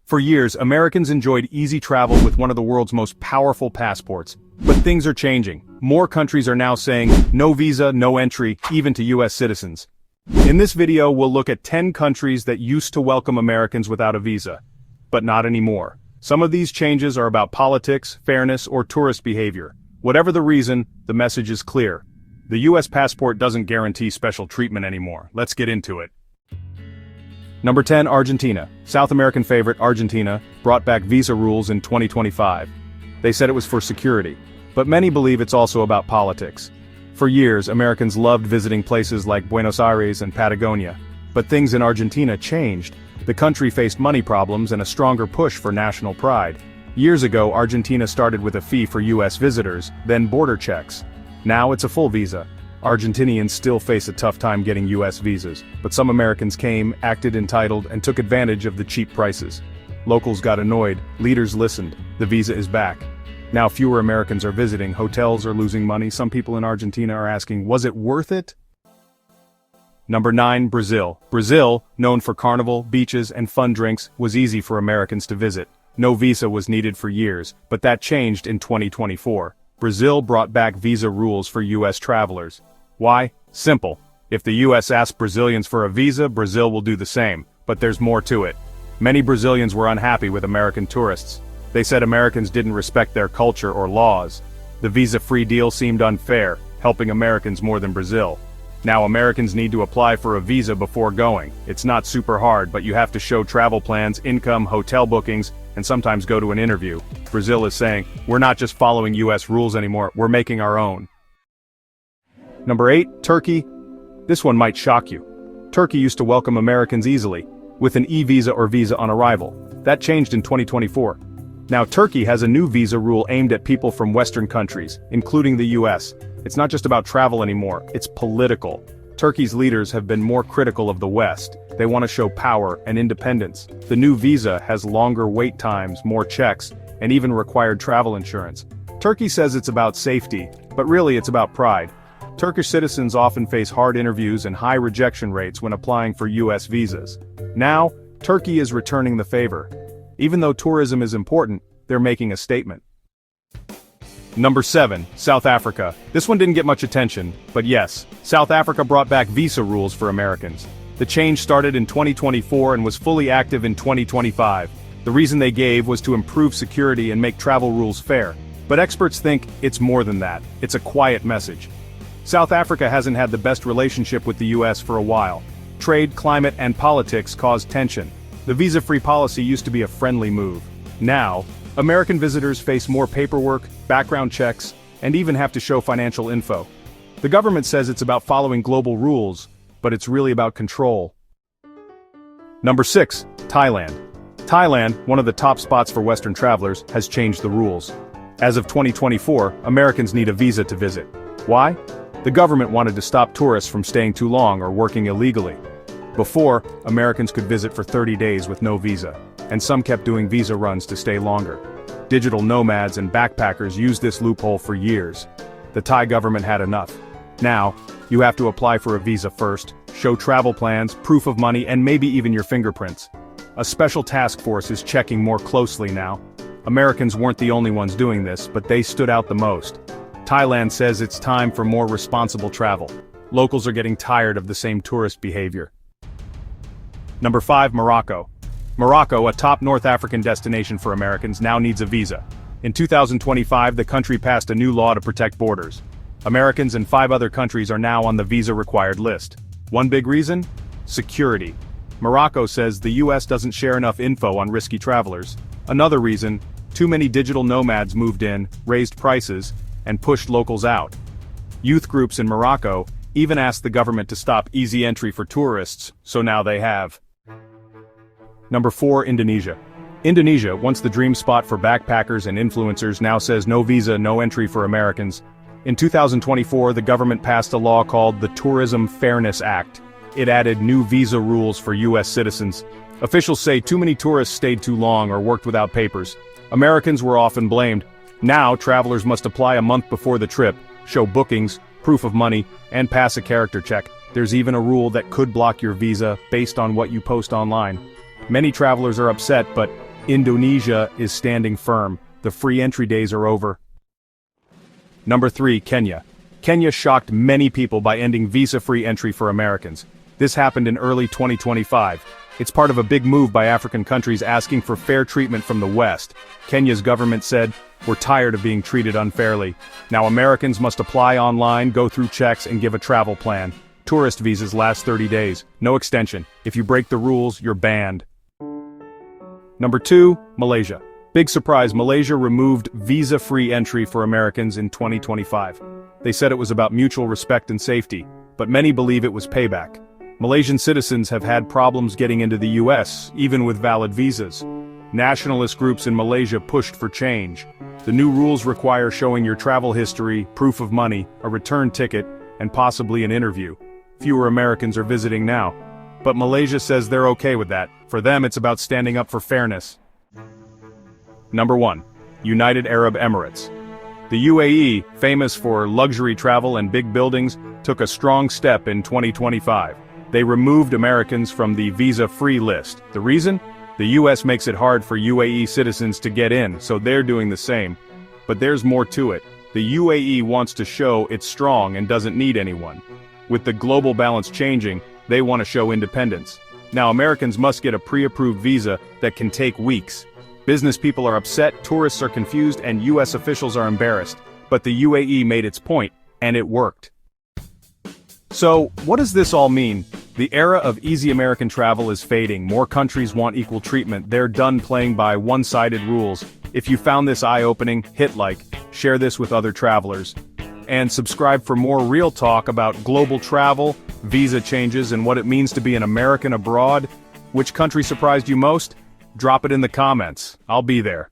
For years, Americans enjoyed easy travel with one of the world's most powerful passports. But things are changing. More countries are now saying, no visa, no entry, even to US citizens. In this video, we'll look at 10 countries that used to welcome Americans without a visa. But not anymore. Some of these changes are about politics, fairness, or tourist behavior. Whatever the reason, the message is clear. The US passport doesn't guarantee special treatment anymore. Let's get into it. Number 10, Argentina. South American favorite Argentina brought back visa rules in 2025. They said it was for security, but many believe it's also about politics. For years, Americans loved visiting places like Buenos Aires and Patagonia, but things in Argentina changed. The country faced money problems and a stronger push for national pride. Years ago, Argentina started with a fee for US visitors, then border checks. Now it's a full visa. Argentinians still face a tough time getting US visas, but some Americans came, acted entitled, and took advantage of the cheap prices. Locals got annoyed, leaders listened, the visa is back. Now fewer Americans are visiting, hotels are losing money, some people in Argentina are asking, was it worth it? Number 9, Brazil. Brazil, known for carnival, beaches, and fun drinks, was easy for Americans to visit. No visa was needed for years, but that changed in 2024. Brazil brought back visa rules for US travelers. Why? Simple. If the US asks Brazilians for a visa, Brazil will do the same, but there's more to it. Many Brazilians were unhappy with American tourists. They said Americans didn't respect their culture or laws. The visa-free deal seemed unfair, helping Americans more than Brazil. Now Americans need to apply for a visa before going. It's not super hard, but you have to show travel plans, income, hotel bookings, and sometimes go to an interview. Brazil is saying, we're not just following US rules anymore, we're making our own. Number 8, Turkey. This one might shock you. Turkey used to welcome Americans easily, with an e-visa or visa on arrival. That changed in 2024. Now Turkey has a new visa rule aimed at people from Western countries, including the US. It's not just about travel anymore, it's political. Turkey's leaders have been more critical of the West. They want to show power and independence. The new visa has longer wait times, more checks, and even required travel insurance. Turkey says it's about safety, but really it's about pride. Turkish citizens often face hard interviews and high rejection rates when applying for US visas. Now, Turkey is returning the favor. Even though tourism is important, they're making a statement. Number 7, South Africa. This one didn't get much attention, but yes, South Africa brought back visa rules for Americans. The change started in 2024 and was fully active in 2025. The reason they gave was to improve security and make travel rules fair. But experts think it's more than that. It's a quiet message. South Africa hasn't had the best relationship with the US for a while. Trade, climate, and politics caused tension. The visa-free policy used to be a friendly move. Now, American visitors face more paperwork, background checks, and even have to show financial info. The government says it's about following global rules, but it's really about control. Number 6, Thailand. Thailand, one of the top spots for Western travelers, has changed the rules. As of 2024, Americans need a visa to visit. Why? The government wanted to stop tourists from staying too long or working illegally. Before, Americans could visit for 30 days with no visa, and some kept doing visa runs to stay longer. Digital nomads and backpackers used this loophole for years. The Thai government had enough. Now, you have to apply for a visa first, show travel plans, proof of money, and maybe even your fingerprints. A special task force is checking more closely now. Americans weren't the only ones doing this, but they stood out the most. Thailand says it's time for more responsible travel. Locals are getting tired of the same tourist behavior. Number 5, Morocco. Morocco, a top North African destination for Americans, now needs a visa. In 2025, the country passed a new law to protect borders. Americans and 5 other countries are now on the visa-required list. One big reason? Security. Morocco says the US doesn't share enough info on risky travelers. Another reason, too many digital nomads moved in, raised prices, and pushed locals out. Youth groups in Morocco even asked the government to stop easy entry for tourists, so now they have. Number 4, Indonesia. Indonesia, once the dream spot for backpackers and influencers, now says no visa, no entry for Americans. In 2024, the government passed a law called the Tourism Fairness Act. It added new visa rules for US citizens. Officials say too many tourists stayed too long or worked without papers. Americans were often blamed. Now, travelers must apply a month before the trip, show bookings, proof of money, and pass a character check. There's even a rule that could block your visa based on what you post online. Many travelers are upset, but Indonesia is standing firm. The free entry days are over. Number 3, Kenya. Kenya shocked many people by ending visa-free entry for Americans. This happened in early 2025. It's part of a big move by African countries asking for fair treatment from the West. Kenya's government said, "We're tired of being treated unfairly. Now Americans must apply online, go through checks, and give a travel plan. Tourist visas last 30 days. No extension. If you break the rules, you're banned." Number 2, Malaysia. Big surprise, Malaysia removed visa-free entry for Americans in 2025. They said it was about mutual respect and safety, but many believe it was payback. Malaysian citizens have had problems getting into the US, even with valid visas. Nationalist groups in Malaysia pushed for change. The new rules require showing your travel history, proof of money, a return ticket, and possibly an interview. Fewer Americans are visiting now. But Malaysia says they're okay with that. For them, it's about standing up for fairness. Number 1. United Arab Emirates. The UAE, famous for luxury travel and big buildings, took a strong step in 2025. They removed Americans from the visa-free list. The reason? The US makes it hard for UAE citizens to get in, so they're doing the same. But there's more to it. The UAE wants to show it's strong and doesn't need anyone. With the global balance changing, they want to show independence. Now Americans must get a pre-approved visa that can take weeks. Business people are upset, tourists are confused, and US officials are embarrassed. But the UAE made its point, and it worked. So, what does this all mean? The era of easy American travel is fading. More countries want equal treatment. They're done playing by one-sided rules. If you found this eye-opening, hit like, share this with other travelers, and subscribe for more real talk about global travel, visa changes, and what it means to be an American abroad. Which country surprised you most? Drop it in the comments. I'll be there.